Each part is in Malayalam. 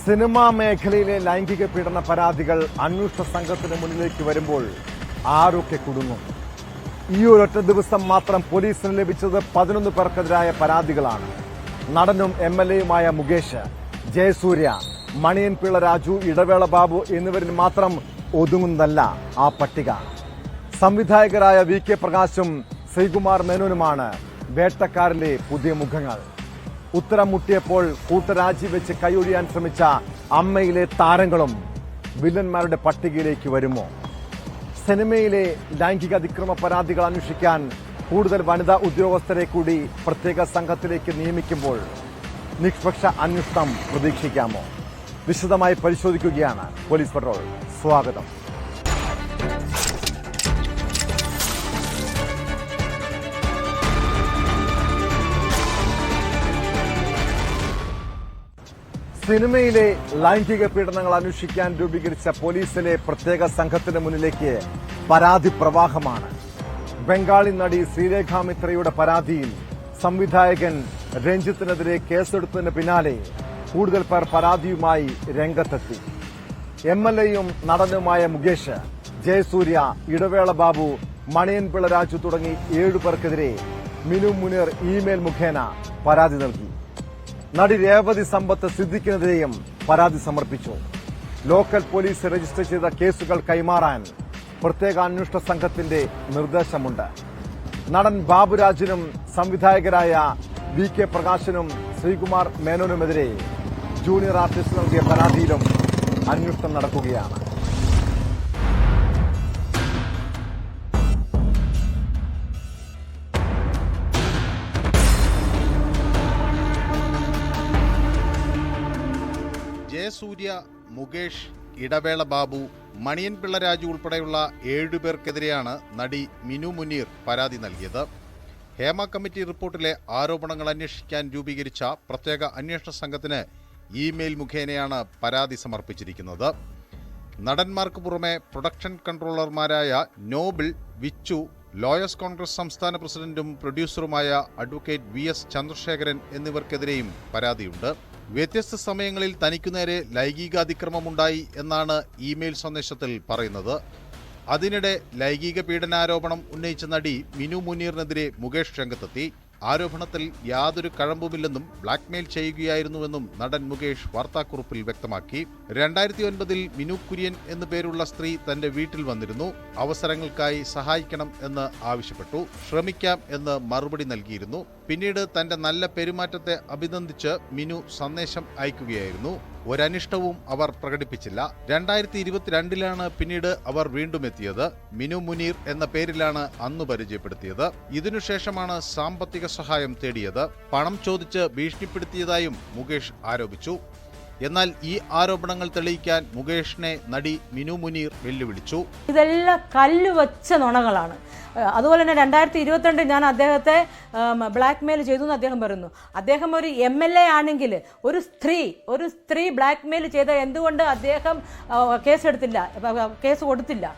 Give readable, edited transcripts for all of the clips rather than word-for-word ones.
സിനിമാ മേഖലയിലെ ലൈംഗിക പീഡന പരാതികൾ അന്വേഷണ സംഘത്തിന് മുന്നിലേക്ക് വരുമ്പോൾ ആരൊക്കെ കുടുങ്ങും? ഈ ഒരൊറ്റ ദിവസം മാത്രം പോലീസിന് ലഭിച്ചത് 11 പേർക്കെതിരായ പരാതികളാണ്. നടനും MLA-യുമായ മുകേഷ്, ജയസൂര്യ, മണിയൻ പിള്ള രാജു, ഇടവേള ബാബു എന്നിവരിൽ മാത്രം ഒതുങ്ങുന്നതല്ല ആ പട്ടിക. സംവിധായകരായ VK പ്രകാശും ശ്രീകുമാർ മേനോനുമാണ് വേട്ടക്കാരിലെ പുതിയ മുഖങ്ങൾ. ഉത്തരം മുട്ടിയപ്പോൾ കൂട്ടരാജിവെച്ച് കൈയൊഴിയാൻ ശ്രമിച്ച അമ്മയിലെ താരങ്ങളും വില്ലന്മാരുടെ പട്ടികയിലേക്ക് വരുമോ? സിനിമയിലെ ലൈംഗിക അതിക്രമ പരാതികൾ അന്വേഷിക്കാൻ കൂടുതൽ വനിതാ ഉദ്യോഗസ്ഥരെ കൂടി പ്രത്യേക സംഘത്തിലേക്ക് നിയമിക്കുമ്പോൾ നിഷ്പക്ഷ അന്വേഷണം പ്രതീക്ഷിക്കാമോ? വിശദമായി പരിശോധിക്കുകയാണ് പോലീസ് പട്രോൾ. സ്വാഗതം. സിനിമയിലെ ലൈംഗിക പീഡനങ്ങൾ അന്വേഷിക്കാൻ രൂപീകരിച്ച പോലീസിലെ പ്രത്യേക സംഘത്തിന് മുന്നിലേക്ക് പരാതി പ്രവാഹമാണ്. ബംഗാളി നടി ശ്രീരേഖ മിത്രയുടെ പരാതിയിൽ സംവിധായകൻ രഞ്ജിത്തിനെതിരെ കേസെടുത്തതിന് പിന്നാലെ കൂടുതൽ പേർ പരാതിയുമായി രംഗത്തെത്തി. MLA-യും നടനുമായ മുകേഷ്, ജയസൂര്യ, ഇടവേള ബാബു, മണിയൻ പിള്ള രാജു തുടങ്ങി 7 പേർക്കെതിരെ മിനു മുനീർ ഇമെയിൽ മുഖേന പരാതി നൽകി. നടി രേവതി സമ്പത്ത് സിദ്ദിഖിനെതിരെയും പരാതി സമർപ്പിച്ചു. ലോക്കൽ പോലീസ് രജിസ്റ്റർ ചെയ്ത കേസുകൾ കൈമാറാൻ പ്രത്യേക അന്വേഷണ സംഘത്തിന്റെ നിർദ്ദേശമുണ്ട്. നടൻ ബാബുരാജിനും സംവിധായകരായ VK പ്രകാശനും ശ്രീകുമാർ മേനോനുമെതിരെ ജൂനിയർ ആർട്ടിസ്റ്റ് നൽകിയ പരാതിയിലും അന്വേഷണം നടക്കുകയാണ്. ജയസൂര്യ, മുകേഷ്, ഇടവേള ബാബു, മണിയൻ പിള്ള രാജു ഉൾപ്പെടെയുള്ള 7 പേർക്കെതിരെയാണ് നടി മിനു മുനീർ പരാതി നൽകിയത്. ഹേമ കമ്മിറ്റി റിപ്പോർട്ടിലെ ആരോപണങ്ങൾ അന്വേഷിക്കാൻ രൂപീകരിച്ച പ്രത്യേക അന്വേഷണ സംഘത്തിന് ഇമെയിൽ മുഖേനയാണ് പരാതി സമർപ്പിച്ചിരിക്കുന്നത്. നടന്മാർക്ക് പുറമെ പ്രൊഡക്ഷൻ കൺട്രോളർമാരായ നോബിൾ, വിച്ചു, ലോയേഴ്സ് കോൺഗ്രസ് സംസ്ഥാന പ്രസിഡന്റും പ്രൊഡ്യൂസറുമായ അഡ്വക്കേറ്റ് VS ചന്ദ്രശേഖരൻ എന്നിവർക്കെതിരെയും പരാതിയുണ്ട്. വ്യത്യസ്ത സമയങ്ങളിൽ തനിക്കുനേരെ ലൈംഗികാതിക്രമമുണ്ടായി എന്നാണ് ഇമെയിൽ സന്ദേശത്തിൽ പറയുന്നത്. അതിനിടെ ലൈംഗിക പീഡനാരോപണം ഉന്നയിച്ച നടി മിനു മുനീറിനെതിരെ മുകേഷ് രംഗത്തെത്തി. ആരോപണത്തിൽ യാതൊരു കഴമ്പുമില്ലെന്നും ബ്ലാക്ക്മെയിൽ ചെയ്യുകയായിരുന്നുവെന്നും നടൻ മുകേഷ് വാർത്താക്കുറിപ്പിൽ വ്യക്തമാക്കി. 2009-ൽ മിനു കുര്യൻ എന്നു പേരുള്ള സ്ത്രീ തന്റെ വീട്ടിൽ വന്നിരുന്നു. അവസരങ്ങൾക്കായി സഹായിക്കണം എന്ന് ആവശ്യപ്പെട്ടു. ശ്രമിക്കാം എന്ന് മറുപടി നൽകിയിരുന്നു. പിന്നീട് തന്റെ നല്ല പെരുമാറ്റത്തെ അഭിനന്ദിച്ച് മിനു സന്ദേശം അയക്കുകയായിരുന്നു. ഒരനിഷ്ടവും അവർ പ്രകടിപ്പിച്ചില്ല. 2022-ലാണ് പിന്നീട് അവർ വീണ്ടും എത്തിയത്. മിനു മുനീർ എന്ന പേരിലാണ് അന്ന് പരിചയപ്പെടുത്തിയത്. ഇതിനുശേഷമാണ് സാമ്പത്തിക സഹായം തേടിയത്. പണം ചോദിച്ച് ഭീഷണിപ്പെടുത്തിയതായും മുകേഷ് ആരോപിച്ചു. എന്നാൽ ഈ ആരോപണങ്ങൾ തെളിയിക്കാൻ മുകേഷിനെ നടി മിനു മുനീർ വെല്ലുവിളിച്ചു. ഇതെല്ലാം കല്ലുവച്ച നുണകളാണ്. അതുപോലെ തന്നെ 2022 ഞാൻ അദ്ദേഹത്തെ ബ്ലാക്ക്മെയിൽ ചെയ്തു എന്ന് അദ്ദേഹം പറയുന്നു. അദ്ദേഹം ഒരു MLA ആണെങ്കിൽ ഒരു സ്ത്രീ ബ്ലാക്ക്മെയിൽ ചെയ്ത എന്തുകൊണ്ട് അദ്ദേഹം കേസ് കൊടുത്തില്ല?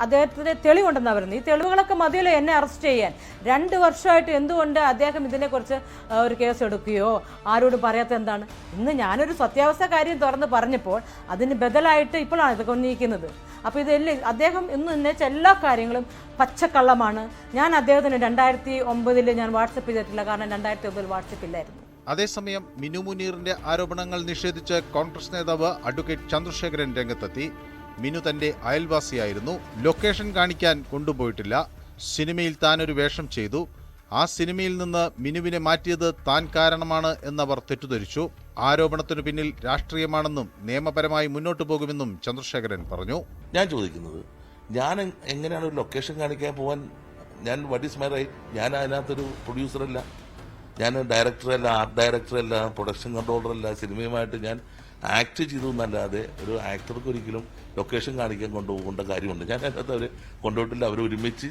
അദ്ദേഹത്തിന് തെളിവുണ്ടെന്നാണ് പറയുന്നത്. ഈ തെളിവുകളൊക്കെ മതിയല്ലോ എന്നെ അറസ്റ്റ് ചെയ്യാൻ. 2 വർഷമായിട്ട് എന്തുകൊണ്ട് അദ്ദേഹം ഇതിനെക്കുറിച്ച് ഒരു കേസ് എടുക്കുകയോ ആരോടും പറയാത്ത എന്താണ്? ഇന്ന് ഞാനൊരു സത്യാവസ്ഥ കാര്യം തുറന്ന് പറഞ്ഞപ്പോൾ അതിന് ബദലായിട്ട് ഇപ്പോഴാണ് ഇതൊക്കെ ഉന്നയിക്കുന്നത്. അപ്പോൾ ഇതെല്ലാം അദ്ദേഹം ഇന്ന് ഉന്നയിച്ച എല്ലാ കാര്യങ്ങളും പച്ചക്കള്ളമാണ്. ഞാൻ അദ്ദേഹത്തിന് 2009 ഞാൻ വാട്സപ്പ് ചെയ്തിട്ടില്ല, കാരണം 2009 വാട്സപ്പ് ഇല്ലായിരുന്നു. അതേസമയം മിനു മുനീറിന്റെ ആരോപണങ്ങൾ നിഷേധിച്ച് കോൺഗ്രസ് നേതാവ് അഡ്വക്കേറ്റ് ചന്ദ്രശേഖരൻ രംഗത്തെത്തി. മിനു തന്റെ അയൽവാസിയായിരുന്നു. ലൊക്കേഷൻ കാണിക്കാൻ കൊണ്ടുപോയിട്ടില്ല. സിനിമയിൽ താനൊരു വേഷം ചെയ്തു. ആ സിനിമയിൽ നിന്ന് മിനുവിനെ മാറ്റിയത് താൻ കാരണമാണ് എന്നവർ തെറ്റിദ്ധരിച്ചു. ആരോപണത്തിനു പിന്നിൽ രാഷ്ട്രീയമാണെന്നും നിയമപരമായി മുന്നോട്ടു പോകുമെന്നും ചന്ദ്രശേഖരൻ പറഞ്ഞു. ഞാൻ ചോദിക്കുന്നത്, ഞാൻ എങ്ങനെയാണ് ഒരു ലൊക്കേഷൻ കാണിക്കാൻ പോവാൻ? What is my right? ഞാൻ അതിനകത്തൊരു പ്രൊഡ്യൂസറല്ല, ഞാൻ ഡയറക്ടറല്ല, ആർട്ട് ഡയറക്ടറല്ല, പ്രൊഡക്ഷൻ കൺട്രോളറല്ല. സിനിമയുമായിട്ട് ഞാൻ ആക്ട് ചെയ്തു എന്നല്ലാതെ ഒരു ആക്ടർക്ക് ഒരിക്കലും ലൊക്കേഷൻ കാണിക്കാൻ കൊണ്ടുപോകേണ്ട കാര്യമുണ്ട്. ഞാൻ അതിനകത്ത് അവരെ കൊണ്ടുപോയിട്ടില്ല. അവർ ഒരുമിച്ച്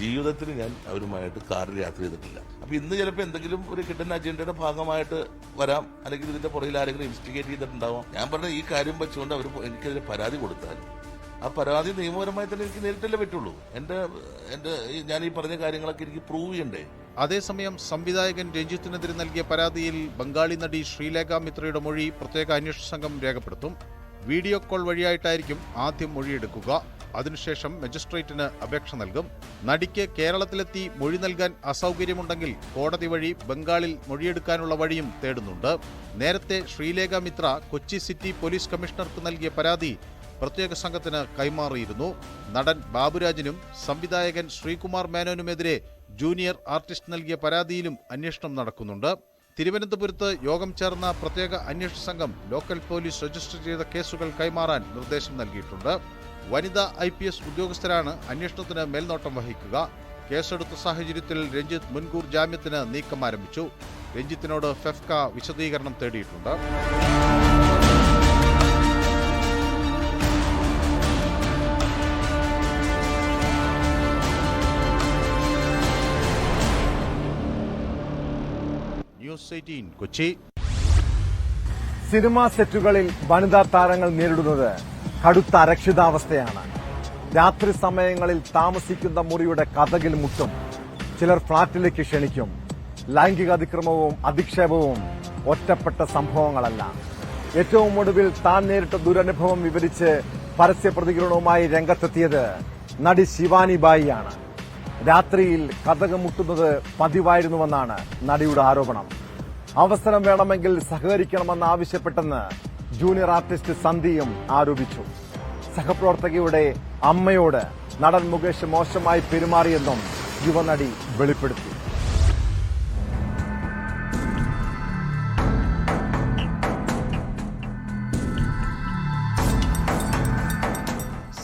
ജീവിതത്തിൽ ഞാൻ അവരുമായിട്ട് കാറിൽ യാത്ര ചെയ്തിട്ടില്ല. അപ്പോൾ ഇന്ന് ചിലപ്പോൾ എന്തെങ്കിലും ഒരു കിട്ടുന്ന അജണ്ടയുടെ ഭാഗമായിട്ട് വരാം, അല്ലെങ്കിൽ ഇതിന്റെ പുറകിൽ ആരെങ്കിലും ഇൻവെസ്റ്റിഗേറ്റ് ചെയ്തിട്ടുണ്ടാവാം. ഞാൻ പറഞ്ഞ ഈ കാര്യം വെച്ചുകൊണ്ട് അവർ എനിക്കെതിരെ പരാതി കൊടുത്താൽ ആ പരാതി നിയമപരമായി തന്നെ എനിക്ക് നേരിട്ടല്ലേ പറ്റുള്ളൂ. ഞാൻ ഈ പറഞ്ഞ കാര്യങ്ങളൊക്കെ എനിക്ക് പ്രൂവ് ചെയ്യണ്ടേ. അതേസമയം സംവിധായകൻ രഞ്ജിത്തിനെതിരെ നൽകിയ പരാതിയിൽ ബംഗാളി നടി ശ്രീലേഖ മിത്രയുടെ മൊഴി പ്രത്യേക അന്വേഷണ സംഘം രേഖപ്പെടുത്തും. വീഡിയോ കോൾ വഴിയായിട്ടായിരിക്കും ആദ്യം മൊഴിയെടുക്കുക. അതിനുശേഷം മജിസ്ട്രേറ്റിന് അപേക്ഷ നൽകും. നടിക്ക് കേരളത്തിലെത്തി മൊഴി നൽകാൻ അസൗകര്യമുണ്ടെങ്കിൽ കോടതി വഴി ബംഗാളിൽ മൊഴിയെടുക്കാനുള്ള വഴിയും തേടുന്നുണ്ട്. നേരത്തെ ശ്രീലേഖ മിത്ര കൊച്ചി സിറ്റി പോലീസ് കമ്മീഷണർക്ക് നൽകിയ പരാതി പ്രത്യേക സംഘത്തിന് കൈമാറിയിരുന്നു. നടൻ ബാബുരാജിനും സംവിധായകൻ ശ്രീകുമാർ മേനോനുമെതിരെ ജൂനിയർ ആർട്ടിസ്റ്റ് നൽകിയ പരാതിയിലും അന്വേഷണം നടക്കുന്നുണ്ട്. തിരുവനന്തപുരത്ത് യോഗം ചേർന്ന പ്രത്യേക അന്വേഷണ സംഘം ലോക്കൽ പോലീസ് രജിസ്റ്റർ ചെയ്ത കേസുകൾ കൈമാറാൻ നിർദ്ദേശം നൽകിയിട്ടുണ്ട്. വനിതാ IPS ഉദ്യോഗസ്ഥരാണ് അന്വേഷണത്തിന് മേൽനോട്ടം വഹിക്കുക. കേസെടുത്ത സാഹചര്യത്തിൽ രഞ്ജിത്ത് മുൻകൂർ ജാമ്യത്തിന് നീക്കം ആരംഭിച്ചു. രഞ്ജിത്തിനോട് ഫെഫ്ക വിശദീകരണം തേടിയിട്ടുണ്ട്. ന്യൂസ് 18 കൊച്ചി. സിനിമാ സെറ്റുകളിൽ വനിതാ താരങ്ങൾ നേരിടുന്നത് കടുത്ത അരക്ഷിതാവസ്ഥയാണ്. രാത്രി സമയങ്ങളിൽ താമസിക്കുന്ന മുറിയുടെ കതകിൽ മുട്ടും. ചിലർ ഫ്ളാറ്റിലേക്ക് ക്ഷണിക്കും. ലൈംഗിക അതിക്രമവും അധിക്ഷേപവും ഒറ്റപ്പെട്ട സംഭവങ്ങളല്ല. ഏറ്റവും ഒടുവിൽ താൻ നേരിട്ട ദുരനുഭവം വിവരിച്ച് പരസ്യ പ്രതികരണവുമായി രംഗത്തെത്തിയത് നടി ശിവാനി ബായിയാണ്. രാത്രിയിൽ കതക് മുട്ടുന്നത് പതിവായിരുന്നുവെന്നാണ് നടിയുടെ ആരോപണം. അവസരം വേണമെങ്കിൽ സഹകരിക്കണമെന്ന് ആവശ്യപ്പെട്ടെന്ന് ജൂനിയർ ആർട്ടിസ്റ്റ് സന്ധ്യയും ആരോപിച്ചു. സഹപ്രവർത്തകയുടെ അമ്മയോട് നടൻ മുകേഷ് മോശമായി പെരുമാറിയെന്നും യുവനടി വെളിപ്പെടുത്തി.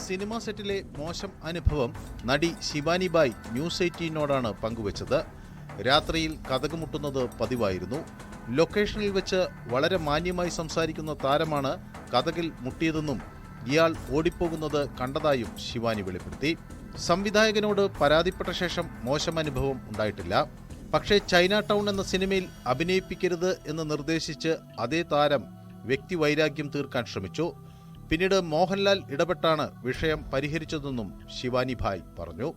സിനിമാ സെറ്റിലെ മോശം അനുഭവം നടി ശിവാനി ബായ് ന്യൂസ് 18നോടാണ് പങ്കുവച്ചത്. രാത്രിയിൽ കതക് മുട്ടുന്നത് പതിവായിരുന്നു. ലൊക്കേഷനിൽ വെച്ച് വളരെ മാന്യമായി സംസാരിക്കുന്ന താരമാണ് കതകിൽ മുട്ടിയതെന്നും ഇയാൾ ഓടിപ്പോകുന്നത് കണ്ടതായും ശിവാനി വെളിപ്പെടുത്തി. സംവിധായകനോട് പരാതിപ്പെട്ട ശേഷം മോശം അനുഭവം ഉണ്ടായിട്ടില്ല. പക്ഷേ ചൈന ടൗൺ എന്ന സിനിമയിൽ അഭിനയിപ്പിക്കരുത് എന്ന് നിർദ്ദേശിച്ച് അതേ താരം വ്യക്തിവൈരാഗ്യം തീർക്കാൻ ശ്രമിച്ചു. പിന്നീട് മോഹൻലാൽ ഇടപെട്ടാണ് വിഷയം പരിഹരിച്ചതെന്നും ശിവാനി ഭായ് പറഞ്ഞു.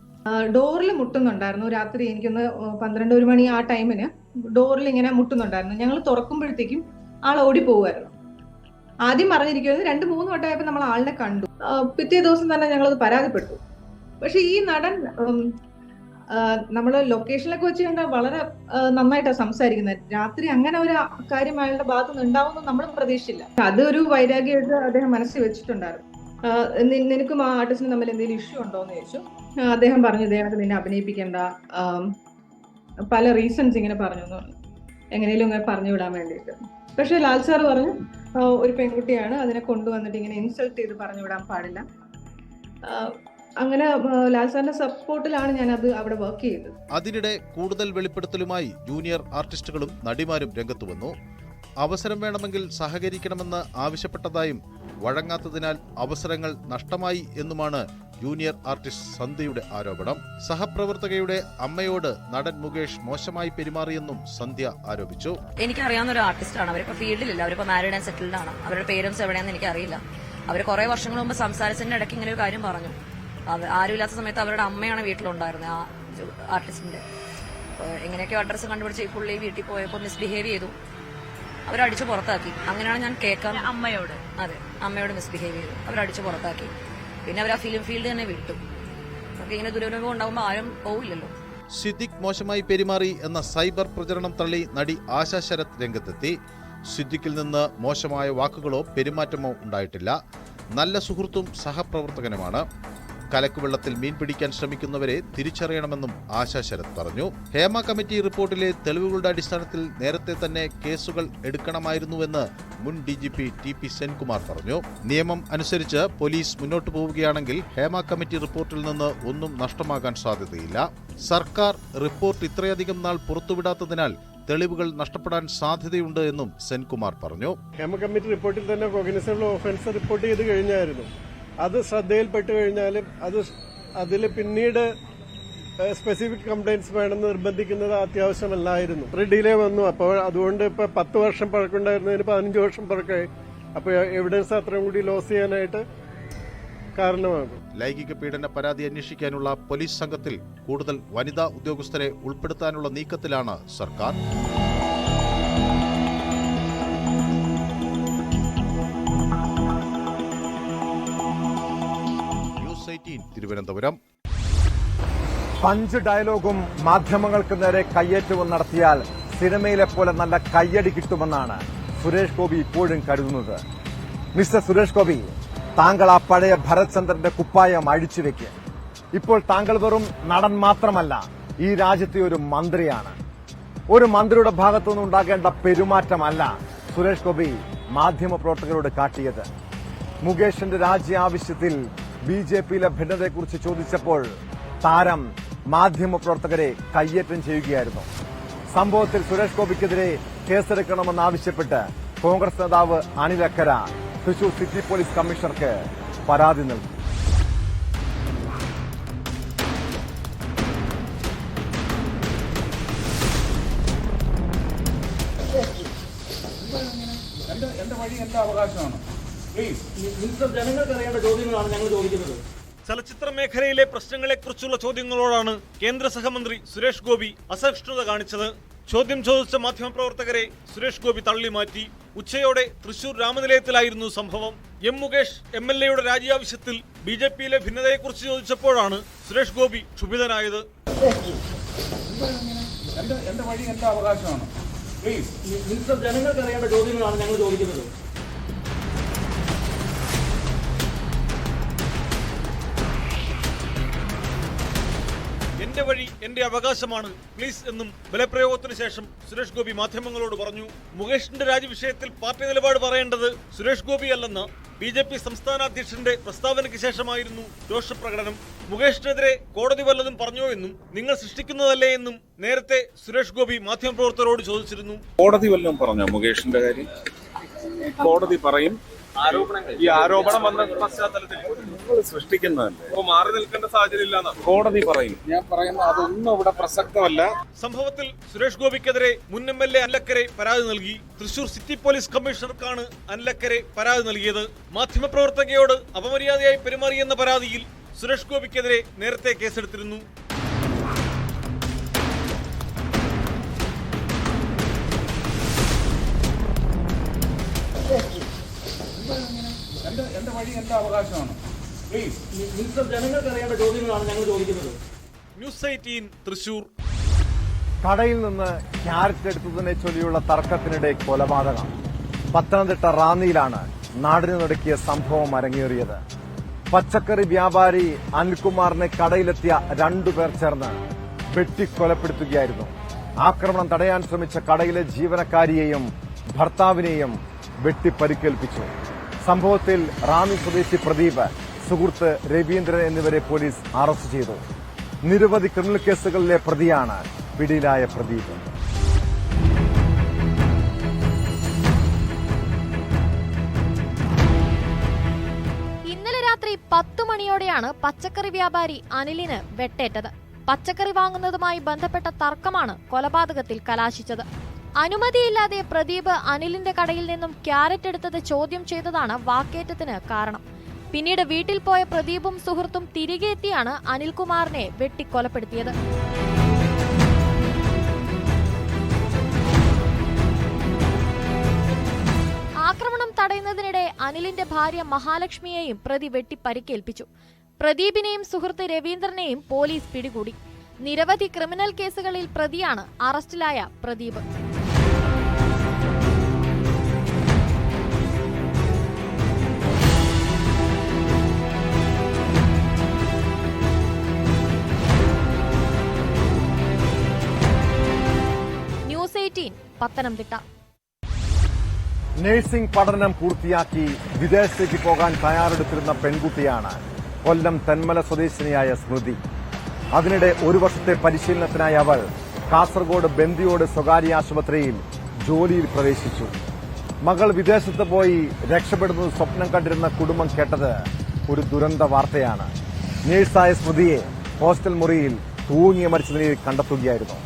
ഡോറിൽ മുട്ടുന്നുണ്ടായിരുന്നു. രാത്രി എനിക്കൊന്ന് 12 മണി ആ ടൈമിന് ഡോറിൽ ഇങ്ങനെ മുട്ടുന്നുണ്ടായിരുന്നു. ഞങ്ങൾ തുറക്കുമ്പോഴത്തേക്കും ആൾ ഓടി പോകുമായിരുന്നു. ആദ്യം പറഞ്ഞിരിക്കുന്നത് 2-3 വട്ടമായപ്പോൾ നമ്മൾ ആളിനെ കണ്ടു. പിറ്റേ ദിവസം തന്നെ ഞങ്ങളത് പരാതിപ്പെട്ടു. പക്ഷെ ഈ നടൻ നമ്മൾ ലൊക്കേഷനിലൊക്കെ വെച്ച് കണ്ട വളരെ നന്നായിട്ടാണ് സംസാരിക്കുന്നത്. രാത്രി അങ്ങനെ ഒരു കാര്യം അയാളുടെ ഭാഗത്ത് നിന്ന് ഉണ്ടാവുമെന്ന് നമ്മൾ പ്രതീക്ഷിച്ചില്ല. അതൊരു വൈരാഗ്യമായിട്ട് അദ്ദേഹം മനസ്സിൽ വെച്ചിട്ടുണ്ടായിരുന്നു. നിനക്കും ആ ആർട്ടിസ്റ്റിനും തമ്മിൽ എന്തെങ്കിലും ഇഷ്യൂ ഉണ്ടോ എന്ന് ചോദിച്ചു. അദ്ദേഹം പറഞ്ഞു ഇദ്ദേഹത്തെ നിന്നെ അഭിനയിപ്പിക്കേണ്ട, പല റീസൺസ് ഇങ്ങനെ പറഞ്ഞു എന്ന് പറഞ്ഞു, എങ്ങനെയും ഇങ്ങനെ പറഞ്ഞു വിടാൻ വേണ്ടിയിട്ട്. പക്ഷെ ലാൽ സാർ പറഞ്ഞു ഒരു പെൺകുട്ടിയാണ്, അതിനെ കൊണ്ടുവന്നിട്ട് ഇങ്ങനെ ഇൻസൾട്ട് ചെയ്ത് പറഞ്ഞു വിടാൻ പാടില്ല. അങ്ങനെ ലാൽ സാറിന്റെ സപ്പോർട്ടിലാണ് ഞാൻ അത് അവിടെ വർക്ക് ചെയ്തത്. അതിനിടെ കൂടുതൽ വെളിപ്പെടുത്തലുമായി ജൂനിയർ ആർട്ടിസ്റ്റുകളും നടിമാരും രംഗത്തു വന്നു. അവസരം വേണമെങ്കിൽ സഹകരിക്കണമെന്ന് ആവശ്യപ്പെട്ടതായും വഴങ്ങാത്തതിനാൽ അവസരങ്ങൾ നഷ്ടമായി എന്നുമാണ് ജൂനിയർ ആർട്ടിസ്റ്റ് സന്ധ്യയുടെ ആരോപണം. സഹപ്രവർത്തകയുടെ അമ്മയോട് നടൻ മുകേഷ് മോശമായി പെരുമാറിയെന്നും സന്ധ്യ ആരോപിച്ചു. എനിക്കറിയാവുന്ന ഒരു ആർട്ടിസ്റ്റാണ്. അവരിപ്പോ ഫീൽഡിലില്ല, അവരിപ്പോ മാരീഡ് ആൻഡ് സെറ്റിൽഡ് ആണ്. അവരുടെ പേരൻസ് എവിടെയാണെന്ന് എനിക്കറിയില്ല. അവർ കുറെ വർഷങ്ങൾ മുമ്പ് സംസാരിച്ചതിന്റെ ഇടയ്ക്ക് ഇങ്ങനെ ഒരു കാര്യം പറഞ്ഞു. ആരുമില്ലാത്ത സമയത്ത് അവരുടെ അമ്മയാണ് വീട്ടിലുണ്ടായിരുന്നത്, ആ ആർട്ടിസ്റ്റിന്റെ. എങ്ങനെയൊക്കെ അഡ്രസ്സ് കണ്ടുപിടിച്ച് ഈ പുള്ളി വീട്ടിൽ പോയപ്പോൾ മിസ്ബിഹേവ് ചെയ്തു. അവരടിച്ച് പുറത്താക്കി. അങ്ങനെയാണ് ഞാൻ കേൾക്കാൻ. അമ്മയോട്? അതെ, അമ്മയോട് മിസ്ബിഹേവ് ചെയ്തു. അവരടിച്ച് പുറത്താക്കി. പിന്നെ അവർ ആ ഫിലിം ഫീൽഡ് തന്നെ വിട്ടു. നമുക്ക് ഇങ്ങനെ ദുരനുഭവം ഉണ്ടാകുമ്പോൾ ആരും പോവില്ലല്ലോ. സിദ്ദിഖ് മോശമായി പെരുമാറി എന്ന സൈബർ പ്രചരണം തള്ളി നടി ആശാ ശരത് രംഗത്തെത്തി. സിദ്ദിഖിൽ നിന്ന് മോശമായ വാക്കുകളോ പെരുമാറ്റമോ ഉണ്ടായിട്ടില്ല. നല്ല സുഹൃത്തും സഹപ്രവർത്തകനുമാണ്. കലക്കുവെള്ളത്തിൽ മീൻ പിടിക്കാൻ ശ്രമിക്കുന്നവരെ തിരിച്ചറിയണമെന്നും ആശാ ശരത് പറഞ്ഞു. ഹേമ കമ്മിറ്റി റിപ്പോർട്ടിലെ തെളിവുകളുടെ അടിസ്ഥാനത്തിൽ നേരത്തെ തന്നെ കേസുകൾ എടുക്കണമായിരുന്നുവെന്ന് മുൻ DGP TP സെൻകുമാർ പറഞ്ഞു. നിയമം അനുസരിച്ച് പോലീസ് മുന്നോട്ടു പോവുകയാണെങ്കിൽ ഹേമ കമ്മിറ്റി റിപ്പോർട്ടിൽ നിന്ന് ഒന്നും നഷ്ടമാകാൻ സാധ്യതയില്ല. സർക്കാർ റിപ്പോർട്ട് ഇത്രയധികം നാൾ പുറത്തുവിടാത്തതിനാൽ തെളിവുകൾ നഷ്ടപ്പെടാൻ സാധ്യതയുണ്ട് എന്നും സെൻകുമാർ പറഞ്ഞു. ഹേമ കമ്മിറ്റി റിപ്പോർട്ടിൽ തന്നെ കോഗ്നിസബിൾ ഓഫൻസ് റിപ്പോർട്ട് ചെയ്ത് കഴിഞ്ഞായിരുന്നു. അത് ശ്രദ്ധയിൽപ്പെട്ട് കഴിഞ്ഞാലും അതിൽ പിന്നീട് സ്പെസിഫിക് കംപ്ലൈന്റ്സ് വേണമെന്ന് നിർബന്ധിക്കുന്നത് അത്യാവശ്യമല്ലായിരുന്നു. ഒരു ഡിലേ വന്നു. അപ്പോൾ അതുകൊണ്ട് ഇപ്പൊ 10 വർഷം പഴക്കമുണ്ടായിരുന്നതിന് 15 വർഷം പഴക്കമായി. അപ്പോൾ എവിഡൻസ് അത്രയും കൂടി ലോസ് ചെയ്യാനായിട്ട് കാരണമാകും. ലൈംഗിക പീഡന പരാതി അന്വേഷിക്കാനുള്ള പോലീസ് സംഘത്തിൽ കൂടുതൽ വനിതാ ഉദ്യോഗസ്ഥരെ ഉൾപ്പെടുത്താനുള്ള നീക്കത്തിലാണ് സർക്കാർ. ന്യൂസ് 18 തിരുവനന്തപുരം. പഞ്ച് ഡയലോഗും മാധ്യമങ്ങൾക്ക് നേരെ കയ്യേറ്റവും നടത്തിയാൽ സിനിമയിലെ പോലെ നല്ല കയ്യടി കിട്ടുമെന്നാണ് സുരേഷ് ഗോപി ഇപ്പോഴും കരുതുന്നത്. മിസ്റ്റർ സുരേഷ് ഗോപി, താങ്കൾ ആ പഴയ ഭരത്ചന്ദ്രന്റെ കുപ്പായം അഴിച്ചുവെക്ക്. ഇപ്പോൾ താങ്കൾ വെറും നടൻ മാത്രമല്ല, ഈ രാജ്യത്തെ ഒരു മന്ത്രിയാണ്. ഒരു മന്ത്രിയുടെ ഭാഗത്തുനിന്ന് ഉണ്ടാകേണ്ട പെരുമാറ്റമല്ല സുരേഷ് ഗോപി മാധ്യമപ്രവർത്തകരോട് കാട്ടിയത്. മുകേഷിന്റെ രാജി ആവശ്യത്തിൽ ബിജെപിയിലെ ഭിന്നതയെക്കുറിച്ച് ചോദിച്ചപ്പോൾ താരം മാധ്യമപ്രവർത്തകരെ കയ്യേറ്റം ചെയ്യുകയായിരുന്നു. സംഭവത്തിൽ സുരേഷ് ഗോപിക്കെതിരെ കേസെടുക്കണമെന്നാവശ്യപ്പെട്ട് കോൺഗ്രസ് നേതാവ് അനിൽ അക്കര തൃശൂർ സിറ്റി പോലീസ് കമ്മീഷണർക്ക് പരാതി നൽകി. എന്റെ വഴി എന്റെ അവകാശമാണ്. ജനങ്ങൾക്ക് അറിയേണ്ട ചോദ്യങ്ങളാണ് ഞങ്ങൾ ചോദിക്കുന്നത്. ചലച്ചിത്ര മേഖലയിലെ പ്രശ്നങ്ങളെക്കുറിച്ചുള്ള ചോദ്യങ്ങളോടാണ് കേന്ദ്ര സഹമന്ത്രി സുരേഷ് ഗോപി അസഹിഷ്ണുത കാണിച്ചത്. ചോദ്യം ചോദിച്ച മാധ്യമപ്രവർത്തകരെ സുരേഷ് ഗോപി തള്ളിമാറ്റി. ഉച്ചയോടെ തൃശൂർ രാമനിലയത്തിലായിരുന്നു സംഭവം. എം മുകേഷ് MLA-യുടെ രാജിയാവശ്യത്തിൽ BJP-യിലെ ഭിന്നതയെക്കുറിച്ച് ചോദിച്ചപ്പോഴാണ് സുരേഷ് ഗോപി ക്ഷുഭിതനായത്. എന്റെ വഴി എന്റെ അവകാശമാണ്. ജനങ്ങൾക്ക് അറിയേണ്ട ചോദ്യങ്ങളാണ് ഞങ്ങൾ ചോദിക്കുന്നത്. എന്റെ വഴി എന്റെ അവകാശമാണ് പ്ലീസ് എന്നും ബലപ്രയോഗത്തിന് ശേഷം സുരേഷ് ഗോപി മാധ്യമങ്ങളോട് പറഞ്ഞു. മുകേഷിന്റെ രാജി വിഷയത്തിൽ പാർട്ടി നിലപാട് പറയേണ്ടത് സുരേഷ് ഗോപി അല്ലെന്ന BJP സംസ്ഥാന അധ്യക്ഷന്റെ പ്രസ്താവനയ്ക്ക് ശേഷമായിരുന്നു രോഷപ്രകടനം. മുകേഷിനെതിരെ കോടതി വല്ലതും പറഞ്ഞോ എന്നും നിങ്ങൾ സൃഷ്ടിക്കുന്നതല്ലേ എന്നും നേരത്തെ സുരേഷ് ഗോപി മാധ്യമപ്രവർത്തകരോട് ചോദിച്ചിരുന്നു. കോടതി വല്ലതും പറഞ്ഞോ മുകേഷിന്റെ കാര്യം? കോടതി പറയും. ഈ ആരോപണം വന്ന പശ്ചാത്തലത്തിൽ നിങ്ങൾ സൃഷ്ടിക്കുന്നതല്ലേ, അപ്പൊ മാറി നിൽക്കേണ്ട സാഹചര്യം ഇല്ലാന്ന് കോടതി പറയും. ഞാൻ പറയുന്നത് അതൊന്നും ഇവിടെ പ്രസക്തമല്ല. സംഭവത്തിൽ സുരേഷ് ഗോപിക്കെതിരെ മുൻ MLA അനിലക്കരെ പരാതി നൽകി. തൃശൂർ സിറ്റി പോലീസ് കമ്മീഷണർക്കാണ് അനിലക്കരെ പരാതി നൽകിയത്. മാധ്യമപ്രവർത്തകയോട് അപമര്യാദയായി പെരുമാറിയെന്ന പരാതിയിൽ സുരേഷ് ഗോപിക്കെതിരെ നേരത്തെ കേസെടുത്തിരുന്നു. എന്റെ വഴി എന്റെ അവകാശമാണ്. ജനങ്ങൾക്ക് അറിയേണ്ട ചോദ്യങ്ങളാണ് ഞങ്ങൾ ചോദിക്കുന്നത്. ന്യൂസ് 18 തൃശൂർ. കടയിൽ നിന്ന് ക്യാരറ്റ് എടുത്തതിനെ ചൊല്ലിയുള്ള തർക്കത്തിനിടെ കൊലപാതകം. പത്തനംതിട്ട റാന്നിയിലാണ് നാടിനു നടുക്കിയ സംഭവം അരങ്ങേറിയത്. പച്ചക്കറി വ്യാപാരി അനിൽകുമാറിനെ കടയിലെത്തിയ 2 പേർ ചേർന്ന് വെട്ടിക്കൊലപ്പെടുത്തുകയായിരുന്നു. ആക്രമണം തടയാൻ ശ്രമിച്ച കടയിലെ ജീവനക്കാരിയെയും ഭർത്താവിനെയും വെട്ടിപ്പരിക്കേൽപ്പിച്ചു. സംഭവത്തിൽ റാന്നി സ്വദേശി പ്രദീപ്, സുഹൃത്ത് രവീന്ദ്രൻ എന്നിവരെ പോലീസ് അറസ്റ്റ് ചെയ്തു. നിരവധി ക്രിമിനൽ കേസുകളിലെ പ്രതിയാണ് പിടിയിലായ പ്രദീപ്. ഇന്നലെ രാത്രി 10 മണിയോടെയാണ് പച്ചക്കറി വ്യാപാരി അനിലിന് വെട്ടേറ്റത്. പച്ചക്കറി വാങ്ങുന്നതുമായി ബന്ധപ്പെട്ട തർക്കമാണ് കൊലപാതകത്തിൽ കലാശിച്ചത്. അനുമതിയില്ലാതെ പ്രദീപ് അനിലിന്റെ കടയിൽ നിന്നും ക്യാരറ്റ് എടുത്തത് ചോദ്യം ചെയ്തതാണ് വാക്കേറ്റത്തിന് കാരണം. പിന്നീട് വീട്ടിൽ പോയ പ്രദീപും സുഹൃത്തും തിരികെ എത്തിയാണ് അനിൽകുമാറിനെ വെട്ടിക്കൊലപ്പെടുത്തിയത്. ആക്രമണം തടയുന്നതിനിടെ അനിലിന്റെ ഭാര്യ മഹാലക്ഷ്മിയെയും പ്രതി വെട്ടി പരിക്കേൽപ്പിച്ചു. പ്രദീപിനെയും സുഹൃത്ത് രവീന്ദ്രനെയും പോലീസ് പിടികൂടി. നിരവധി ക്രിമിനൽ കേസുകളിൽ പ്രതിയാണ് അറസ്റ്റിലായ പ്രദീപ്. ന്യൂസ് 18 പത്തനംതിട്ട. നഴ്സിംഗ് പഠനം പൂർത്തിയാക്കി വിദേശത്തേക്ക് പോകാൻ തയ്യാറെടുത്തിരുന്ന പെൺകുട്ടിയാണ് കൊല്ലം തെന്മല സ്വദേശിനിയായ സ്മൃതി. അതിനിടെ 1 വർഷത്തെ പരിശീലനത്തിനായി അവൾ കാസർഗോഡ് ബന്ദിയോട് സ്വകാര്യ ആശുപത്രിയിൽ ജോലിയിൽ പ്രവേശിച്ചു. മകൾ വിദേശത്ത് പോയി രക്ഷപ്പെടുന്നത് സ്വപ്നം കണ്ടിരുന്ന കുടുംബം കേട്ടത് ഒരു ദുരന്ത വാർത്തയാണ്. നഴ്സായ സ്മൃതിയെ ഹോസ്റ്റൽ മുറിയിൽ തൂങ്ങി മരിച്ച നിലയിൽ കണ്ടെത്തുകയായിരുന്നു.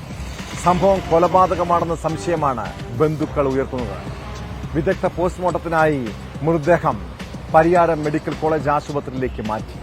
സംഭവം കൊലപാതകമാണെന്ന സംശയമാണ് ബന്ധുക്കൾ ഉയർത്തുന്നത്. വിദഗ്ധ പോസ്റ്റ്മോർട്ടത്തിനായി മൃതദേഹം പരിയാരം മെഡിക്കൽ കോളേജ് ആശുപത്രിയിലേക്ക് മാറ്റി.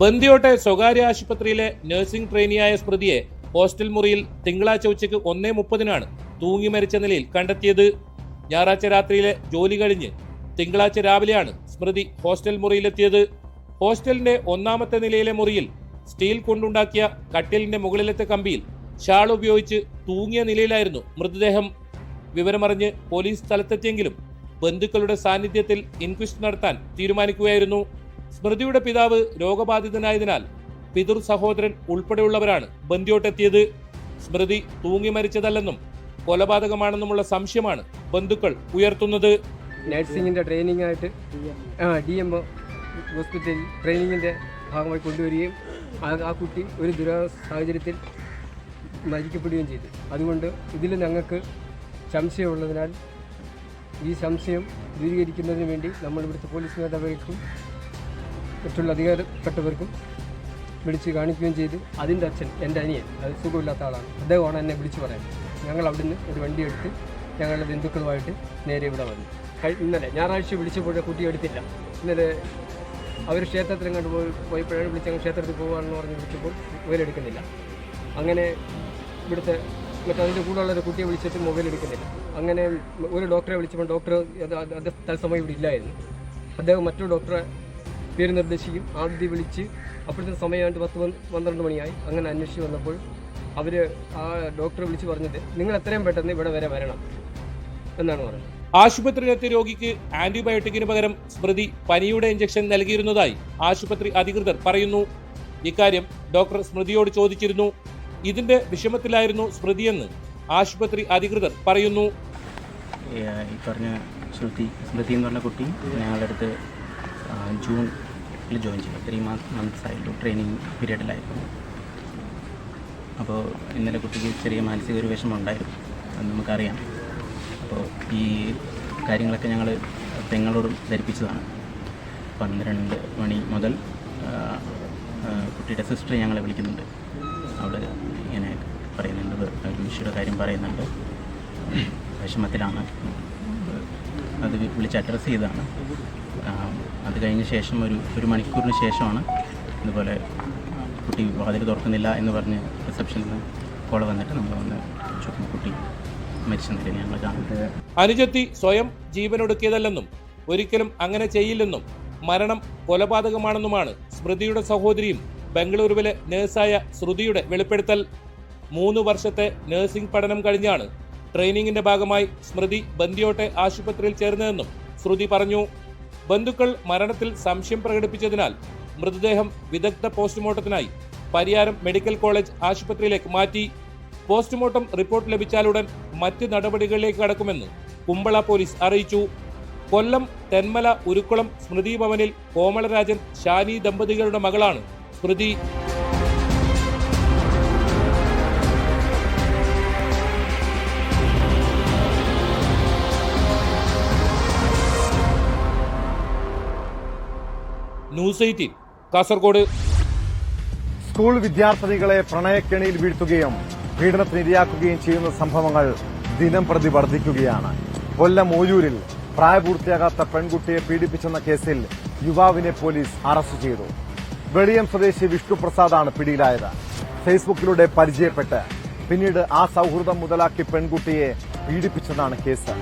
ബന്ദിയോട്ടെ സ്വകാര്യ ആശുപത്രിയിലെ നഴ്സിംഗ് ട്രെയിനിയായ സ്മൃതിയെ ഹോസ്റ്റൽ മുറിയിൽ തിങ്കളാഴ്ച ഉച്ചയ്ക്ക് 1:30 തൂങ്ങി മരിച്ച നിലയിൽ കണ്ടെത്തിയത്. ഞായറാഴ്ച രാത്രിയിലെ ജോലി കഴിഞ്ഞ് തിങ്കളാഴ്ച രാവിലെയാണ് സ്മൃതി ഹോസ്റ്റൽ മുറിയിലെത്തിയത്. ഹോസ്റ്റലിന്റെ 1ാമത്തെ നിലയിലെ മുറിയിൽ സ്റ്റീൽ കൊണ്ടുണ്ടാക്കിയ കട്ടിലിന്റെ മുകളിലത്തെ കമ്പിയിൽ ഷാൾ ഉപയോഗിച്ച് തൂങ്ങിയ നിലയിലായിരുന്നു മൃതദേഹം. വിവരമറിഞ്ഞ് പോലീസ് സ്ഥലത്തെത്തിയെങ്കിലും ബന്ധുക്കളുടെ സാന്നിധ്യത്തിൽ ഇൻക്വസ്റ്റ് നടത്താൻ തീരുമാനിക്കുകയായിരുന്നു. സ്മൃതിയുടെ പിതാവ് രോഗബാധിതനായതിനാൽ പിതൃ സഹോദരൻ ഉൾപ്പെടെയുള്ളവരാണ് ബന്ദിയോട്ടെത്തിയത്. സ്മൃതി തൂങ്ങി മരിച്ചതല്ലെന്നും കൊലപാതകമാണെന്നുമുള്ള സംശയമാണ് ബന്ധുക്കൾ ഉയർത്തുന്നത്. നഴ്സിംഗിന്റെ ട്രെയിനിങ് ആയിട്ട് DMO ഹോസ്പിറ്റലിൽ ട്രെയിനിങ്ങിന്റെ ഭാഗമായി കൊണ്ടുവരികയും ആ കുട്ടി ഒരു സാഹചര്യത്തിൽ മരിക്കപ്പെടുകയും ചെയ്തു. അതുകൊണ്ട് ഇതിൽ ഞങ്ങൾക്ക് സംശയമുള്ളതിനാൽ ഈ സംശയം ദൂരീകരിക്കുന്നതിന് വേണ്ടി നമ്മൾ ഇവിടുത്തെ പോലീസ് മേധാവികൾക്കും മറ്റുള്ള അധികാരപ്പെട്ടവർക്കും വിളിച്ച് കാണിക്കുകയും ചെയ്തു. അതിൻ്റെ അച്ഛൻ, എൻ്റെ അനിയൻ, അത് സുഖമില്ലാത്ത ആളാണ്, അദ്ദേഹമാണ് എന്നെ വിളിച്ച് പറയുന്നത്. ഞങ്ങൾ അവിടുന്ന് ഒരു വണ്ടി എടുത്ത് ഞങ്ങളുടെ ബന്ധുക്കളുമായിട്ട് നേരെ ഇവിടെ വന്നു. ഇന്നലെ ഞായറാഴ്ച വിളിച്ചപ്പോൾ കുട്ടി എടുത്തില്ല. ഇന്നലെ അവർ ക്ഷേത്രത്തിൽ കണ്ട് പോയപ്പോഴാണ് വിളിച്ച് ഞങ്ങൾ ക്ഷേത്രത്തിൽ പോകുകയാണെന്ന് പറഞ്ഞ് വിളിച്ചപ്പോൾ മൊബൈൽ എടുക്കുന്നില്ല. അങ്ങനെ ഇവിടുത്തെ മറ്റതിൻ്റെ കൂടെയുള്ളൊരു കുട്ടിയെ വിളിച്ചിട്ട് മൊബൈൽ എടുക്കുന്നില്ല. അങ്ങനെ ഒരു ഡോക്ടറെ വിളിച്ചപ്പോൾ ഡോക്ടർ അത് തത്സമയം ഇവിടെ ഇല്ലായിരുന്നു. അദ്ദേഹം മറ്റൊരു ഡോക്ടറെ പേര് നിർദ്ദേശിക്കും. ആദ്യം വിളിച്ച് അപ്പോഴത്തെ സമയമായിട്ട് 10-12 മണിയായി. അങ്ങനെ അന്വേഷിച്ച് വന്നപ്പോൾ അവർ ആ ഡോക്ടറെ വിളിച്ച് പറഞ്ഞത് നിങ്ങൾ എത്രയും പെട്ടെന്ന് ഇവിടെ വരെ വരണം എന്നാണ് പറഞ്ഞത്. ആശുപത്രിയിലെത്തിയ രോഗിക്ക് ആന്റിബയോട്ടിക്കിന് പകരം സ്മൃതി പനിയുടെ ഇഞ്ചക്ഷൻ നൽകിയിരുന്നതായി ആശുപത്രി അധികൃതർ പറയുന്നു. ഇക്കാര്യം ഡോക്ടർ സ്മൃതിയോട് ചോദിച്ചിരുന്നു. ഇതിന്റെ വിഷമത്തിലായിരുന്നു സ്മൃതിയെന്ന് ആശുപത്രി അധികൃതർ പറയുന്നു. ഈ പറഞ്ഞ സ്മൃതി എന്ന് പറഞ്ഞ കുട്ടി ഞങ്ങളുടെ അടുത്ത് ജൂണിൽ ജോയിൻ ചെയ്തു. 3 months ആയിട്ടു ട്രെയിനിങ് പീരീഡിലായിരുന്നു. അപ്പോൾ ഇന്നലെ കുട്ടിക്ക് ചെറിയ മാനസിക ഒരു വിഷമം ഉണ്ടായിരുന്നു, അത് നമുക്കറിയാം. അപ്പോൾ ഈ കാര്യങ്ങളൊക്കെ ഞങ്ങൾ പെങ്ങളോട് ധരിപ്പിച്ചതാണ്. 12 മണി മുതൽ കുട്ടിയുടെ സിസ്റ്റർ ഞങ്ങളെ വിളിക്കുന്നുണ്ട്. അവിടെ ഇങ്ങനെ പറയുന്നുണ്ട്, വിഷയുടെ കാര്യം പറയുന്നുണ്ട്, വിഷമത്തിലാണ്. അത് വിളിച്ച് അഡ്രസ്സ് ചെയ്തതാണ്. അത് കഴിഞ്ഞ ശേഷം ഒരു മണിക്കൂറിന് ശേഷമാണ് ഇതുപോലെ കുട്ടി വാതിൽ തുറക്കുന്നില്ല എന്ന് പറഞ്ഞ് റിസപ്ഷനിൽ നിന്ന് കോൾ വന്നിട്ട് നമ്മൾ വന്ന് കുട്ടി മരിച്ച നിലയിൽ ഞങ്ങൾ കാണുന്നത്. അനുജത്തി സ്വയം ജീവനൊടുക്കിയതല്ലെന്നും ഒരിക്കലും അങ്ങനെ ചെയ്യില്ലെന്നും മരണം കൊലപാതകമാണെന്നുമാണ് സ്മൃതിയുടെ സഹോദരിയും ബംഗളൂരുവിലെ നഴ്സായ ശ്രുതിയുടെ വെളിപ്പെടുത്തൽ. 3 വർഷത്തെ നഴ്സിംഗ് പഠനം കഴിഞ്ഞാണ് ട്രെയിനിങ്ങിന്റെ ഭാഗമായി സ്മൃതി ബന്ദിയോട്ടെ ആശുപത്രിയിൽ ചേർന്നതെന്നും ശ്രുതി പറഞ്ഞു. ബന്ധുക്കൾ മരണത്തിൽ സംശയം പ്രകടിപ്പിച്ചതിനാൽ മൃതദേഹം വിദഗ്ധ പോസ്റ്റ്മോർട്ടത്തിനായി പരിയാരം മെഡിക്കൽ കോളേജ് ആശുപത്രിയിലേക്ക് മാറ്റി. പോസ്റ്റ്മോർട്ടം റിപ്പോർട്ട് ലഭിച്ചാലുടൻ മറ്റ് നടപടികളിലേക്ക് കടക്കുമെന്ന് കുമ്പള പോലീസ് അറിയിച്ചു. കൊല്ലം തെന്മല ഉരുക്കുളം സ്മൃതി ഭവനിൽ കോമളരാജൻ ഷാനി ദമ്പതികളുടെ മകളാണ് സ്മൃതി. ന്യൂസ് 18 കാസർഗോഡ്. സ്കൂൾ വിദ്യാർത്ഥിനികളെ പ്രണയക്കെണിയിൽ വീഴ്ത്തുകയും പീഡനത്തിനിരയാക്കുകയും ചെയ്യുന്ന സംഭവങ്ങൾ ദിനം പ്രതി വർദ്ധിക്കുകയാണ്. കൊല്ലം ഓയൂരിൽ പ്രായപൂർത്തിയാകാത്ത പെൺകുട്ടിയെ പീഡിപ്പിച്ചെന്ന കേസിൽ യുവാവിനെ പോലീസ് അറസ്റ്റ് ചെയ്തു. വെളിയം സ്വദേശി വിഷ്ണുപ്രസാദാണ് പിടിയിലായത്. ഫേസ്ബുക്കിലൂടെ പരിചയപ്പെട്ട് പിന്നീട് ആ സൌഹൃദം മുതലാക്കി പെൺകുട്ടിയെ പീഡിപ്പിച്ചെന്നാണ് കേസ്.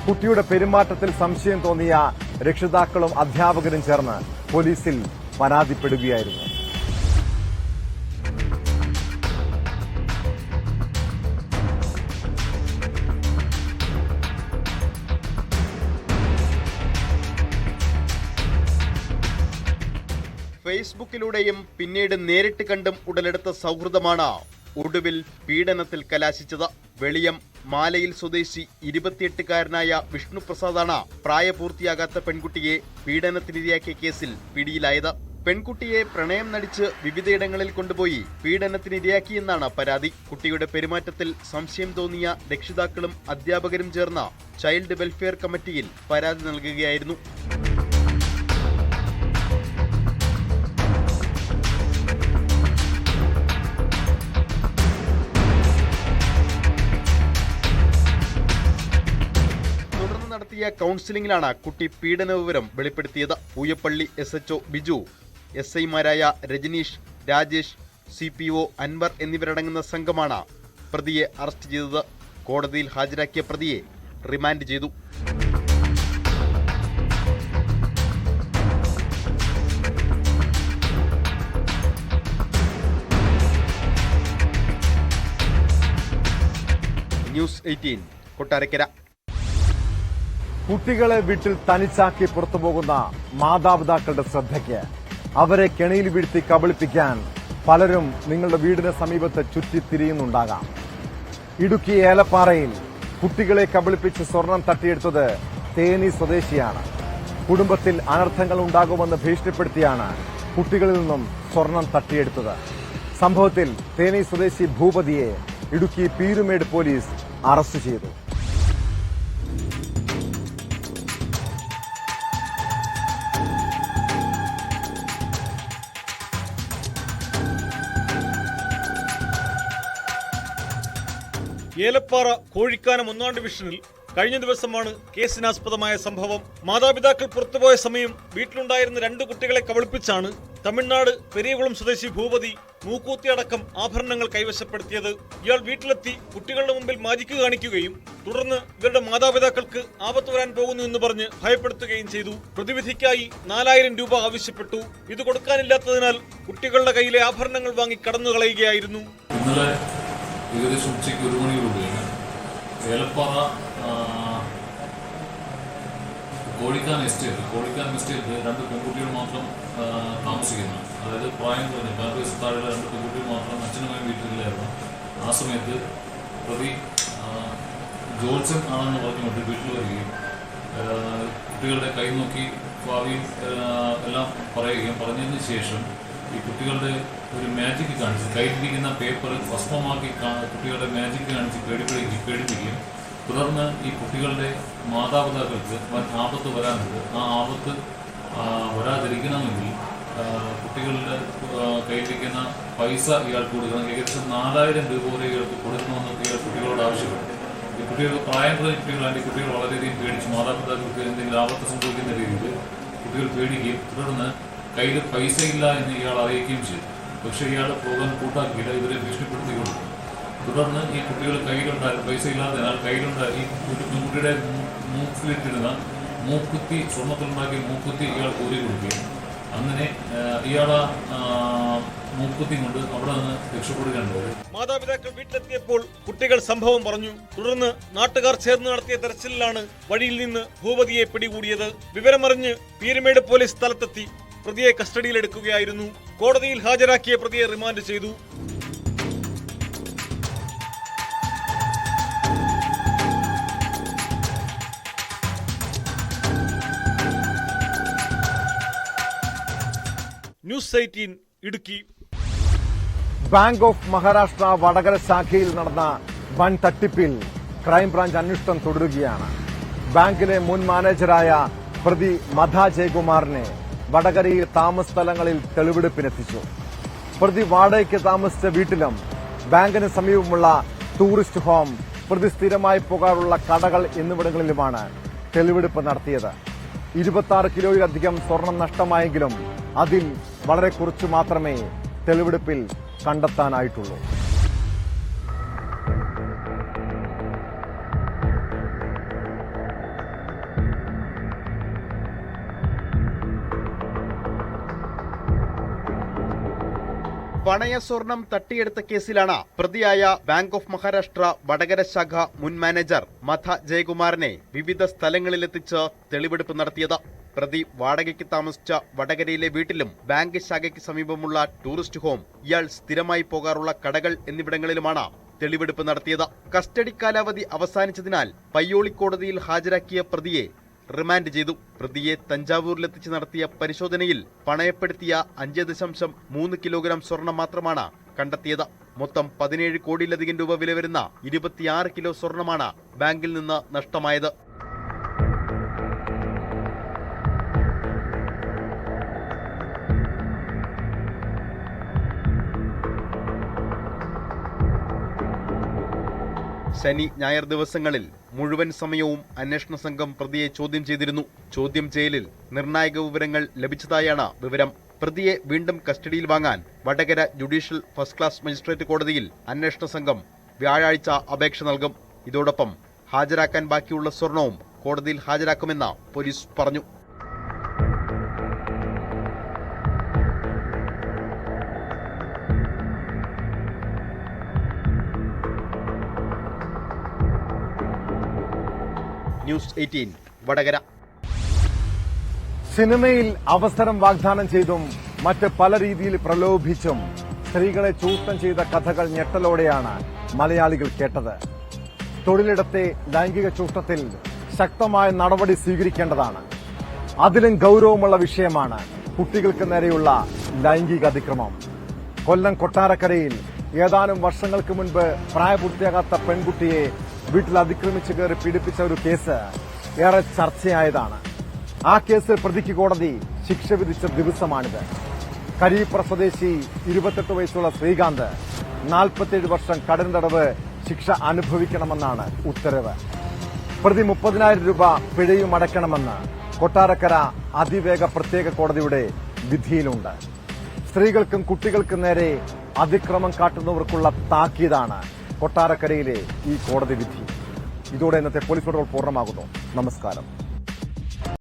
കുട്ടിയുടെ പെരുമാറ്റത്തിൽ സംശയം തോന്നിയ രക്ഷിതാക്കളും അധ്യാപകരും ചേർന്ന് പോലീസിൽ പരാതിപ്പെടുകയായിരുന്നു. ഫേസ്ബുക്കിലൂടെയും പിന്നീട് നേരിട്ട് കണ്ടും ഉടലെടുത്ത സൗഹൃദമാണ് ഒടുവിൽ പീഡനത്തിൽ കലാശിച്ചത്. വെളിയം മാലയിൽ സ്വദേശി 28-കാരനായ വിഷ്ണുപ്രസാദാണ് പ്രായപൂർത്തിയാകാത്ത പെൺകുട്ടിയെ പീഡനത്തിനിരയാക്കിയ കേസിൽ പിടിയിലായത്. പെൺകുട്ടിയെ പ്രണയം നടിച്ച് വിവിധയിടങ്ങളിൽ കൊണ്ടുപോയി പീഡനത്തിനിരയാക്കിയെന്നാണ് പരാതി. കുട്ടിയുടെ പെരുമാറ്റത്തിൽ സംശയം തോന്നിയ രക്ഷിതാക്കളും അധ്യാപകരും ചേർന്ന ചൈൽഡ് വെൽഫെയർ കമ്മിറ്റിയിൽ പരാതി നൽകുകയായിരുന്നു. നടത്തിയ കൗൺസിലിംഗിലാണ് കുട്ടി പീഡന വിവരം വെളിപ്പെടുത്തിയത്. പൂയപ്പള്ളി SHO ബിജു, SIമാരായ രജനീഷ്, രാജേഷ്, CPO അൻവർ എന്നിവരടങ്ങുന്ന സംഘമാണ് പ്രതിയെ അറസ്റ്റ് ചെയ്തത്. കോടതിയിൽ ഹാജരാക്കിയ പ്രതിയെ റിമാൻഡ് ചെയ്തു. ന്യൂസ് 18 കൊട്ടാരക്കര. കുട്ടികളെ വീട്ടിൽ തനിച്ചാക്കി പുറത്തുപോകുന്ന മാതാപിതാക്കളുടെ ശ്രദ്ധയ്ക്ക്. അവരെ കെണിയിൽ വീഴ്ത്തി കബളിപ്പിക്കാൻ പലരും നിങ്ങളുടെ വീടിന് സമീപത്ത് ചുറ്റിത്തിരിയുന്നുണ്ടാകാം. ഇടുക്കി ഏലപ്പാറയിൽ കുട്ടികളെ കബളിപ്പിച്ച് സ്വർണം തട്ടിയെടുത്തത് തേനി സ്വദേശിയാണ്. കുടുംബത്തിൽ അനർത്ഥങ്ങൾ ഉണ്ടാകുമെന്ന് ഭീഷണിപ്പെടുത്തിയാണ് കുട്ടികളിൽ നിന്നും സ്വർണം തട്ടിയെടുത്തത്. സംഭവത്തിൽ തേനി സ്വദേശി ഭൂപതിയെ ഇടുക്കി പീരുമേട് പോലീസ് അറസ്റ്റ് ചെയ്തു. ഏലപ്പാറ കോഴിക്കാനം 1-ാം ഡിവിഷനിൽ കഴിഞ്ഞ ദിവസമാണ് കേസിനാസ്പദമായ സംഭവം. മാതാപിതാക്കൾ പുറത്തുപോയ സമയം വീട്ടിലുണ്ടായിരുന്ന 2 കുട്ടികളെ കബളിപ്പിച്ചാണ് തമിഴ്നാട് പെരിയകുളം സ്വദേശി ഭൂപതി മൂക്കൂത്തി അടക്കം ആഭരണങ്ങൾ കൈവശപ്പെടുത്തിയത്. ഇയാൾ വീട്ടിലെത്തി കുട്ടികളുടെ മുമ്പിൽ മാജിക്ക് കാണിക്കുകയും തുടർന്ന് ഇവരുടെ മാതാപിതാക്കൾക്ക് ആപത്ത് വരാൻ പോകുന്നു എന്ന് പറഞ്ഞ് ഭയപ്പെടുത്തുകയും ചെയ്തു. പ്രതിവിധിക്കായി 4000 രൂപ ആവശ്യപ്പെട്ടു. ഇത് കൊടുക്കാനില്ലാത്തതിനാൽ കുട്ടികളുടെ കയ്യിലെ ആഭരണങ്ങൾ വാങ്ങി കടന്നുകളയുകയായിരുന്നു. ഏകദേശം ഉച്ചയ്ക്ക് 1 മണിയോടുകൂടിയാണ് ഏലപ്പാറ കോഴിക്കാൻ എസ്റ്റേറ്റ് 2 പെൺകുട്ടികൾ മാത്രം താമസിക്കുന്നു. അതായത് പ്രായം കുറഞ്ഞ 10 വയസ്സ് താഴെയുള്ള 2 പെൺകുട്ടികൾ മാത്രം അച്ഛനുമായി വീട്ടിലായിരുന്നു. ആ സമയത്ത് പ്രതി ജോത്സൻ ആണെന്ന് പറഞ്ഞുകൊണ്ട് വീട്ടിൽ വരികയും കുട്ടികളുടെ കൈ നോക്കി ഭാവിയും എല്ലാം പറയുകയും പറഞ്ഞതിന് ശേഷം ഈ കുട്ടികളുടെ ഒരു മാജിക് കാണിച്ച് കയ്യിലിരിക്കുന്ന പേപ്പർ ഭസ്മമാക്കി കുട്ടികളുടെ മാജിക് കാണിച്ച് പേടിപ്പിക്കുകയും തുടർന്ന് ഈ കുട്ടികളുടെ മാതാപിതാക്കൾക്ക് ആപത്ത് വരാനുണ്ട്. ആ ആപത്ത് വരാതിരിക്കണമെങ്കിൽ കുട്ടികളുടെ കയ്യിലിരിക്കുന്ന പൈസ ഇയാൾക്ക് കൊടുക്കണം. ഏകദേശം 4000 രൂപ വരെ ഇയാൾക്ക് കൊടുക്കണമെന്ന് ഇയാൾ കുട്ടികളോട് ആവശ്യപ്പെട്ടു. ഈ കുട്ടികൾക്ക് പ്രായം കുറഞ്ഞ കുട്ടികളാണെങ്കിൽ കുട്ടികൾ വളരെയധികം പേടിച്ചു. മാതാപിതാക്കൾക്ക് എന്തെങ്കിലും ആപത്ത് സംഭവിക്കുന്ന രീതിയിൽ കുട്ടികൾ പേടിക്കുകയും തുടർന്ന് കയ്യിൽ പൈസ ഇല്ല എന്ന് ഇയാൾ അറിയിക്കുകയും ചെയ്തു. പക്ഷേ ഇയാൾ പോകാൻ കൂട്ടാക്കിയില്ല. ഇവരെ ഭീഷണിപ്പെടുത്തി കൊടുത്തു. തുടർന്ന് ഈ കുട്ടികൾ കയ്യിലുണ്ടായി പൈസ ഇല്ലാത്തതിനാൽ കയ്യിലുണ്ടായി കുട്ടിയുടെ മൂക്കിലിട്ടിരുന്ന മൂക്കുത്തി സ്വർണ്ണത്തിലുണ്ടാക്കിയ മൂക്കുത്തി ഇയാൾ ഊരി കൊടുക്കുകയും അങ്ങനെ ഇയാൾ മൂക്കുത്തി കൊണ്ട് അവിടെ നിന്ന് രക്ഷപ്പെടുകയുണ്ടായി. മാതാപിതാക്കൾ വീട്ടിലെത്തിയപ്പോൾ കുട്ടികൾ സംഭവം പറഞ്ഞു. തുടർന്ന് നാട്ടുകാർ ചേർന്ന് നടത്തിയ തെരച്ചിലിലാണ് വഴിയിൽ നിന്ന് ഭൂപതിയെ പിടികൂടിയത്. വിവരമറിഞ്ഞ് പീരുമേട് പോലീസ് സ്ഥലത്തെത്തി പ്രതിയെ കസ്റ്റഡിയിലെടുക്കുകയായിരുന്നു. കോടതിയിൽ ഹാജരാക്കിയ പ്രതിയെ റിമാൻഡ് ചെയ്തു. News 18 Idukki. Bank of Maharashtra Vadakara ശാഖയിൽ നടന്ന വൻ തട്ടിപ്പിൽ ക്രൈംബ്രാഞ്ച് അന്വേഷണം തുടരുകയാണ്. ബാങ്കിലെ മുൻ മാനേജറായ പ്രതി മധ ജയകുമാറിനെ വടകരയിൽ താമസ സ്ഥലങ്ങളിൽ തെളിവെടുപ്പിനെത്തിച്ചു. പ്രതി വാടകയ്ക്ക് താമസിച്ച വീട്ടിലും ബാങ്കിന് സമീപമുള്ള ടൂറിസ്റ്റ് ഹോം, പ്രതി സ്ഥിരമായി പോകാറുള്ള കടകൾ എന്നിവിടങ്ങളിലുമാണ് തെളിവെടുപ്പ് നടത്തിയത്. 26 കിലോയിലധികം സ്വർണം നഷ്ടമായെങ്കിലും അതിൽ വളരെ കുറച്ചു മാത്രമേ തെളിവെടുപ്പിൽ കണ്ടെത്താനായിട്ടുള്ളൂ. പണയ സ്വർണം തട്ടിയെടുത്ത കേസിലാണ് പ്രതിയായ ബാങ്ക് ഓഫ് മഹാരാഷ്ട്ര വടകര ശാഖ മുൻ മാനേജർ മധ ജയകുമാറിനെ വിവിധ സ്ഥലങ്ങളിലെത്തിച്ച് തെളിവെടുപ്പ് നടത്തിയത്. പ്രതി വാടകയ്ക്ക് താമസിച്ച വടകരയിലെ വീട്ടിലും ബാങ്ക് ശാഖയ്ക്ക് സമീപമുള്ള ടൂറിസ്റ്റ് ഹോം, ഇയാൾ സ്ഥിരമായി പോകാറുള്ള കടകൾ എന്നിവിടങ്ങളിലുമാണ് തെളിവെടുപ്പ് നടത്തിയത്. കസ്റ്റഡി കാലാവധി അവസാനിച്ചതിനാൽ പയ്യോളി കോടതിയിൽ ഹാജരാക്കിയ പ്രതിയെ റിമാൻഡ് ചെയ്തു. പ്രതിയെ തഞ്ചാവൂരിലെത്തിച്ച് നടത്തിയ പരിശോധനയിൽ പണയപ്പെടുത്തിയ 5.3 കിലോഗ്രാം സ്വർണം മാത്രമാണ് കണ്ടെത്തിയത്. മൊത്തം 17 കോടിയിലധികം രൂപ വില വരുന്ന 26 കിലോ സ്വർണമാണ് ബാങ്കിൽ നിന്ന് നഷ്ടമായത്. ശനി, ഞായർ ദിവസങ്ങളിൽ മുഴുവൻ സമയവും അന്വേഷണ സംഘം പ്രതിയെ ചോദ്യം ചെയ്തിരുന്നു. ചോദ്യം ചെയ്യലിൽ നിർണായക വിവരങ്ങൾ ലഭിച്ചതായാണ് വിവരം. പ്രതിയെ വീണ്ടും കസ്റ്റഡിയിൽ വാങ്ങാൻ Vadakara judicial first class magistrate കോടതിയിൽ അന്വേഷണ സംഘം വ്യാഴാഴ്ച അപേക്ഷ നൽകും. ഇതോടൊപ്പം ഹാജരാക്കാൻ ബാക്കിയുള്ള സ്വർണവും കോടതിയിൽ ഹാജരാക്കുമെന്ന് പോലീസ് പറഞ്ഞു. ന്യൂസ് 18 വടകര. സിനിമയിൽ അവസരം വാഗ്ദാനം ചെയ്തും മറ്റ് പല രീതിയിൽ പ്രലോഭിച്ചും സ്ത്രീകളെ ചൂഷണം ചെയ്ത കഥകൾ ഞെട്ടലോടെയാണ് മലയാളികൾ കേട്ടത്. തൊഴിലിടത്തെ ലൈംഗിക ചൂഷണത്തിൽ ശക്തമായ നടപടി സ്വീകരിക്കേണ്ടതാണ്. അതിലും ഗൌരവമുള്ള വിഷയമാണ് കുട്ടികൾക്ക് നേരെയുള്ള ലൈംഗിക അതിക്രമം. കൊല്ലം കൊട്ടാരക്കരയിൽ ഏതാനും വർഷങ്ങൾക്ക് മുൻപ് പ്രായപൂർത്തിയാകാത്ത പെൺകുട്ടിയെ വീട്ടിൽ അതിക്രമിച്ച് കയറി പീഡിപ്പിച്ച ഒരു കേസ് ഏറെ ചർച്ചയായതാണ്. ആ കേസിൽ പ്രതിക്ക് കോടതി ശിക്ഷ വിധിച്ച ദിവസമാണിത്. കരിയിപ്പുറ സ്വദേശി 28 വയസ്സുള്ള ശ്രീകാന്ത് 47 വർഷം കഠിന തടവ് ശിക്ഷ അനുഭവിക്കണമെന്നാണ് ഉത്തരവ്. പ്രതി 30,000 രൂപ പിഴയും അടയ്ക്കണമെന്ന് കൊട്ടാരക്കര അതിവേഗ പ്രത്യേക കോടതിയുടെ വിധിയിലുണ്ട്. സ്ത്രീകൾക്കും കുട്ടികൾക്കും നേരെ അതിക്രമം കാട്ടുന്നവർക്കുള്ള താക്കീതാണ് കൊട്ടാരക്കരയിലെ ഈ കോടതി വിധി. ഇതോടെ ഇന്നത്തെ പോലീസ് പട്രോൾ പൂർണ്ണമാകുന്നു. നമസ്കാരം.